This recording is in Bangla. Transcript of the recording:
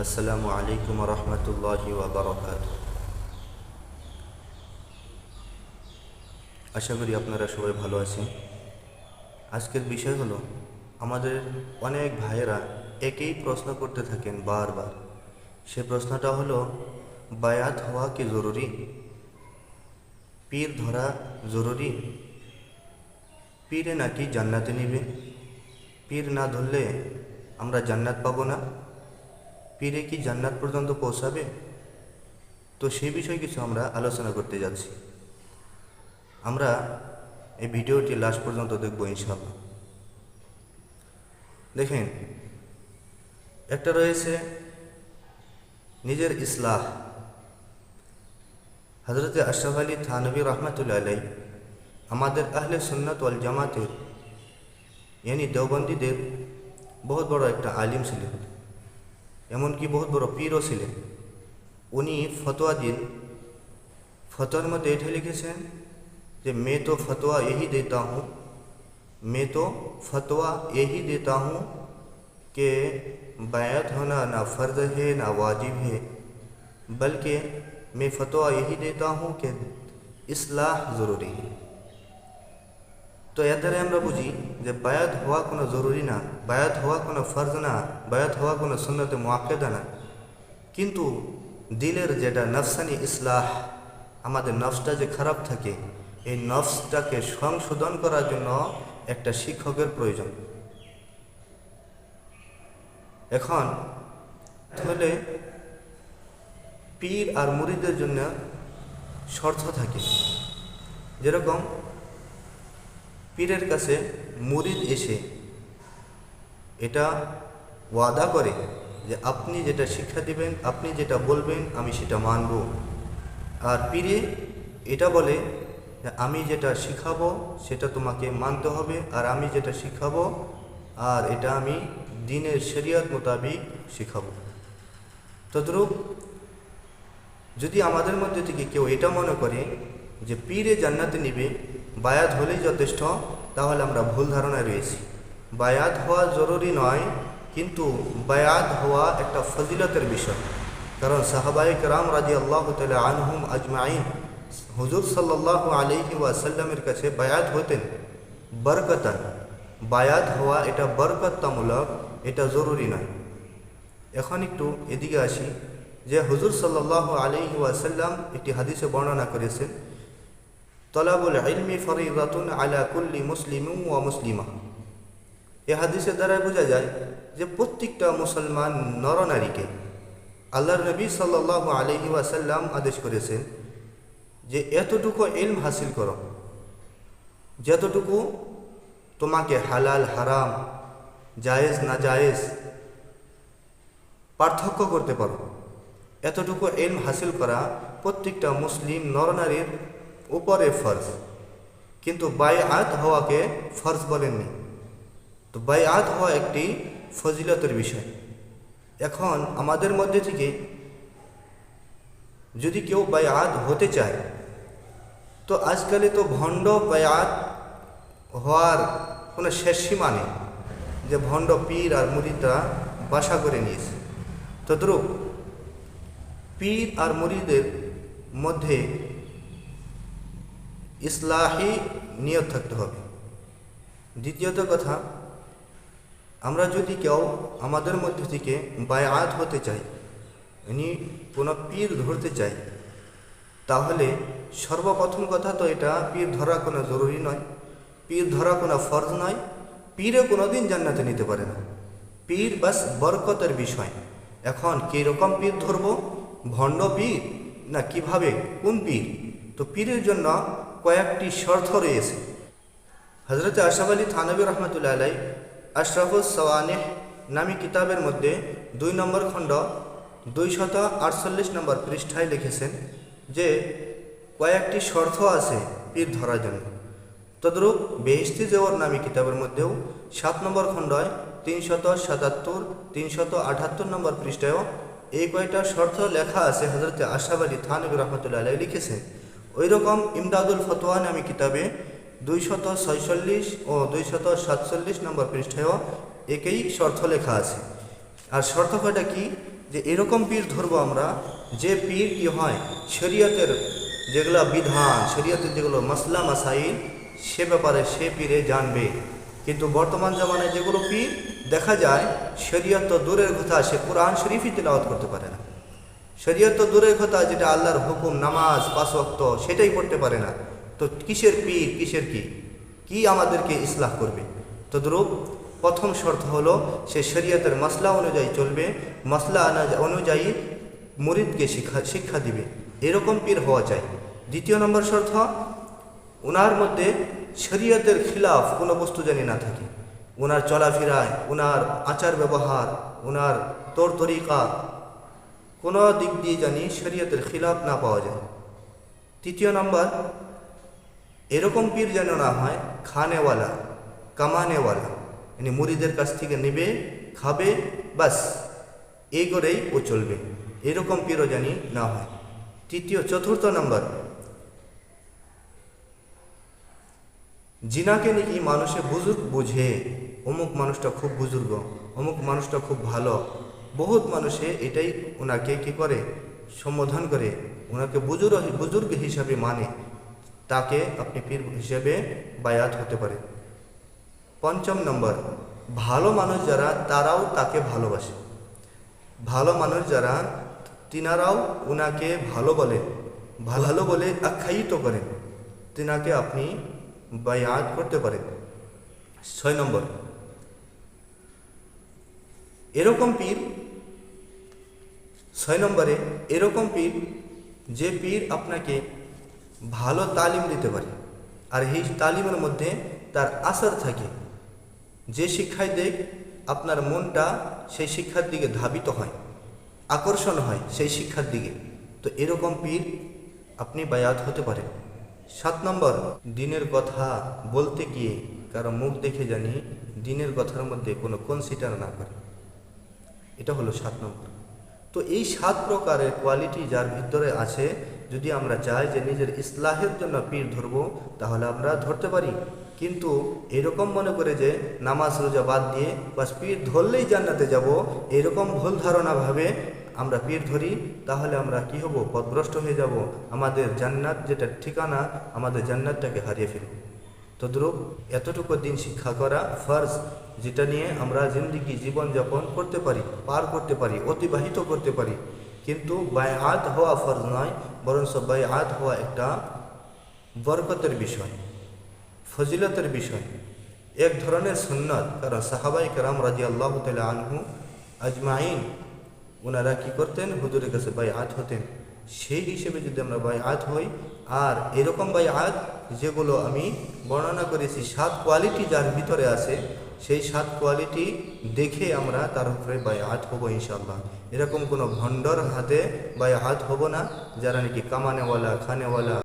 আসসালামু আলাইকুম রহমতুল্লাহি ওয়া বারাকাতুহু। আশা করি আপনারা সবাই ভালো আছেন। আজকের বিষয় হলো, আমাদের অনেক ভাইয়েরা একই প্রশ্ন করতে থাকেন বারবার। সে প্রশ্নটা হলো, বায়াত হওয়া কি জরুরি? পীর ধরা জরুরি? পীরে নাকি জান্নাতে নিবে? পীর না ধরলে আমরা জান্নাত পাবো না? পীরে কি জান্নাত পর্যন্ত পৌঁছাবে? তো সেই বিষয়ে কিছু আমরা আলোচনা করতে যাচ্ছি। আমরা এই ভিডিওটি লাস্ট পর্যন্ত দেখব ইনশাআল্লাহ। দেখেন, একটা রয়েছে নিজের ইসলাহ। হযরত আশরাফ আলী থানভী রহমাতুল্লাহ আলাই আমাদের আহলে সুন্নাত ওয়াল জামাতের দেওবন্দীদের বহুত বড় একটা আলিম ছিলেন, এমনকি বহুত বড় পীরও ছিলেন। উনি ফতোয়া দিন, ফতোয়ার মধ্যে এটা লিখেছেন যে मैं तो फतवा यही देता हूँ कि बैत होना ना फ़र्ज़ है ना वाजिब है, बल्कि मैं फतवा यही देता हूँ कि इस्लाह ज़रूरी है। तो এর দ্বারা আমরা বুঝি যে বায়াত হওয়া কোনো জরুরি না, বায়াত হওয়া কোনো ফরজ না, বায়াত হওয়া কোনো সুন্নতে মুআক্কাদা না। কিন্তু দিলের যেটা নফসানি ইসলাহ, আমাদের নফসটা যে খারাপ থাকে, এই নফসটাকে সংশোধন করার জন্য একটা শিক্ষকের প্রয়োজন। এখন তাহলে পীর আর মুরিদের জন্য শর্ত থাকে। যেরকম পীরের কাছে মুরিদ এসে এটা ওয়াদা করে যে আপনি যেটা শিক্ষা দিবেন, আপনি যেটা বলবেন আমি সেটা মানব। আর পীরে এটা বলে যে আমি যেটা শিখাবো সেটা তোমাকে মানতে হবে, আর আমি যেটা শিখাবো আর এটা আমি দ্বীনের শরীয়ত মোতাবিক শিখাবো। তদ্রূপ যদি আমাদের মধ্যে থেকে কেউ এটা মনে করে যে পীরে জান্নাতে নিবে, বায়াত হলেই যথেষ্ট, তাহলে আমরা ভুল ধারণায় রয়েছি। বায়াত হওয়া জরুরি নয়, কিন্তু বায়াত হওয়া একটা ফজিলতের বিষয়। কারণ সাহাবায়ে কেরাম রাদিয়াল্লাহু তাআলা আনহুম আজমাইন হুজুর সাল্লাল্লাহু আলাইহি ওয়াসাল্লামের কাছে বায়াত হতেন বরকতান। বায়াত হওয়া এটা বরকতামূলক, এটা জরুরি নয়। এখন একটু এদিকে আসি যে হুজুর সাল্লাল্লাহু আলাইহি ওয়াসাল্লাম একটি হাদিসে বর্ণনা করেছেন, তলাবুল ইলমি ফরিদাতুন আলা কুল্লি মুসলিমিন ওয়া মুসলিমা। এই হাদিসের দ্বারা বোঝা যায় যে প্রত্যেকটা মুসলমান নরনারীকে আল্লাহর নবী সাল্লাল্লাহু আলাইহি ওয়াসাল্লাম আদেশ করেছেন যে এতটুকু ইলম হাসিল করো যতটুকু তোমাকে হালাল হারাম, জায়েজ না জায়েজ পার্থক্য করতে পারো। এতটুকু ইলম হাসিল করা প্রত্যেকটা মুসলিম নরনারীর উপরে ফরজ। কিন্তু বায়আত হওয়াকে ফরজ বলেননি। তো বায়আত হওয়া একটি ফজিলতের বিষয়। এখন আমাদের মধ্যে থেকে যদি কেউ বায়আত হতে চায়, তো আজকালে তো ভণ্ড বায়আত হওয়ার কোনো শেষ সীমা নেই, যে ভণ্ড পীর আর মুরিদরা বাসা করে নিয়েছে। তদ্রূপ পীর আর মুরিদের মধ্যে ইসলাহি নিয়ত থাকতে হবে। দ্বিতীয়ত কথা, আমরা যদি কেউ আমাদের মধ্যে থেকে বায়আত হতে চাই, কোনো পীর ধরতে চাই, তাহলে সর্বপ্রথম কথা তো এটা পীর ধরা কোনো জরুরি নয়, পীর ধরা কোনো ফরজ নয়। পীরে কোনোদিন জান্নাতে নিতে পারে না। পীর বাস বরকতের বিষয়। এখন কীরকম পীর ধরব, ভণ্ড পীর না কিভাবে, কোন পীর? তো পীরের জন্য কয়েকটি শর্ত রয়েছে। হযরত আশরাফ আলী থানভী রহমাতুল্লাহ আলাই আশরাফুস সাওয়ানিহ নামী কিতাবের মধ্যে 2 নম্বর খণ্ড 248 নম্বর পৃষ্ঠায় লিখেছেন যে কয়েকটি শর্ত আছে পীর ধরার জন্য। তদ্রূপ বেহেশতি জেওর নামী কিতাবের মধ্যেও 7 নম্বর খণ্ডয় 377, 378 নম্বর পৃষ্ঠায়ও এই কয়টা শর্ত লেখা আছে। হযরত আশরাফ আলী থানভী রহমাতুল্লাহ আলাই লিখেছেন। ওই রকম ইমদাদুল ফতোয়া নামী কিতাবে 246 ও 247 নম্বর পৃষ্ঠায়ও একই শর্ত লেখা আছে। আর শর্ত কয়টা কি? যে এরকম পীর ধরবো আমরা, যে পীর কি হয় শরীয়তের যেগুলো বিধান, শরীয়তের যেগুলো মাসলা মাসাইল, সে ব্যাপারে সে পীরে জানবে। কিন্তু বর্তমান জামানায় যেগুলো পীর দেখা যায়, শরীয়ত তো দূরের কথা, সে কোরআন শরীফই তিলাওয়াত করতে পারে না। শরীয়ত তো দূরের কথা, যেটা আল্লাহর হুকুম নামাজ 5 ওয়াক্ত সেটাই পড়তে পারে না। তো কিসের পীর, কিসের কি আমাদেরকে ইসলাহ করবে? তদ্রূপ প্রথম শর্ত হলো সে শরীয়তের মাসলা অনুযায়ী চলবে, মাসলা অনুযায়ী মুরিদকে শিক্ষা দিবে, এরকম পীর হওয়া চাই। দ্বিতীয় নম্বর শর্ত, ওনার মধ্যে শরীয়তের খিলাফ কোনো বস্তু জানি না থাকে। ওনার চলাফেরায়, ওনার আচার ব্যবহার, ওনার তরিকা কোনো দিক দিয়ে জানি শরীয়তের খিলাফ না পাওয়া যায়। তৃতীয় নম্বর, এরকম পীর যেন না হয় খানেওয়ালা, কামানেওয়ালা, মানে মুরিদের কাছ থেকে নেবে, খাবে, বাস এই করেই ও চলবে, এরকম পীরও জানি না হয়। চতুর্থ নম্বর, জিনাকে নাকি মানুষে বুজুর্গ বুঝে, অমুক মানুষটা খুব বুজুর্গ, অমুক মানুষটা খুব ভালো, বহুত মানুষে এটাই ওনাকে কি করে, সম্বোধন করে, ওনাকে বুজুর্গ হিসাবে মানে, তাকে আপনি পীর হিসেবে বায়াত হতে পারে। পঞ্চম নম্বর, ভালো মানুষ যারা তারাও তাকে ভালোবাসে, ভালো মানুষ যারা তিনারাও ওনাকে ভালো বলে আখ্যায়িত করেন, তিনাকে আপনি বায়াত করতে পারেন। 6 নম্বর, এরকম পীর, 6 নম্বরে এরকম পীর, যে পীর আপনাকে ভালো তালিম দিতে পারে, আর এই তালিমের মধ্যে তার আসর থাকে, যে শিক্ষায় দেখ আপনার মনটা সেই শিক্ষার দিকে ধাবিত হয়, আকর্ষণ হয় সেই শিক্ষার দিকে, তো এরকম পীর আপনি বায়াত হতে পারেন। 7 নম্বর, দিনের কথা বলতে গিয়ে কারো মুখ দেখে জানি দিনের কথার মধ্যে কোনো কনসিডার না করে, এটা হলো 7 নম্বর। তো এই 7 প্রকারের কোয়ালিটি যার ভিতরে আছে, যদি আমরা চাই যে নিজের ইসলাহের জন্য পীর ধরবো, তাহলে আমরা ধরতে পারি। কিন্তু এরকম মনে করে যে নামাজ রোজা বাদ দিয়ে বাস পীর ধরলেই জান্নাতে যাব, এরকম ভুল ধারণা ভাবে আমরা পীর ধরি, তাহলে আমরা কি হব, পথভ্রষ্ট হয়ে যাব, আমাদের জান্নাত যেটা ঠিকানা, আমাদের জান্নাতটাকে হারিয়ে ফেলব। তদ্রূপ এতটুকু দিন শিক্ষা করা ফরজ, যেটা নিয়ে আমরা জিন্দিগি জীবনযাপন করতে পারি, পার করতে পারি, অতিবাহিত করতে পারি। কিন্তু বায়আত হওয়া ফরজ নয়, বরঞ্চ বায়আত হওয়া একটা বরকতের বিষয়, ফজিলতের বিষয়, এক ধরনের সুন্নাত। কারণ সাহাবায়ে কেরাম রাদিয়াল্লাহু তাআলা আনহু আজমাইন ওনারা কি করতেন, হুজুরের কাছে বায়আত হতেন। সেই হিসেবে যদি আমরা বায়আত হই, আর এরকম বায়আত যেগুলো আমি বর্ণনা করেছি, 7 কোয়ালিটি যার ভিতরে আছে, সেই 7 কোয়ালিটি দেখে আমরা তার উপরে বায়আত হব ইনশাআল্লাহ। এরকম কোনো ভণ্ডর হাতে বায়আত হব না, যারা নাকি কামানেওয়ালা, খানেওয়ালা,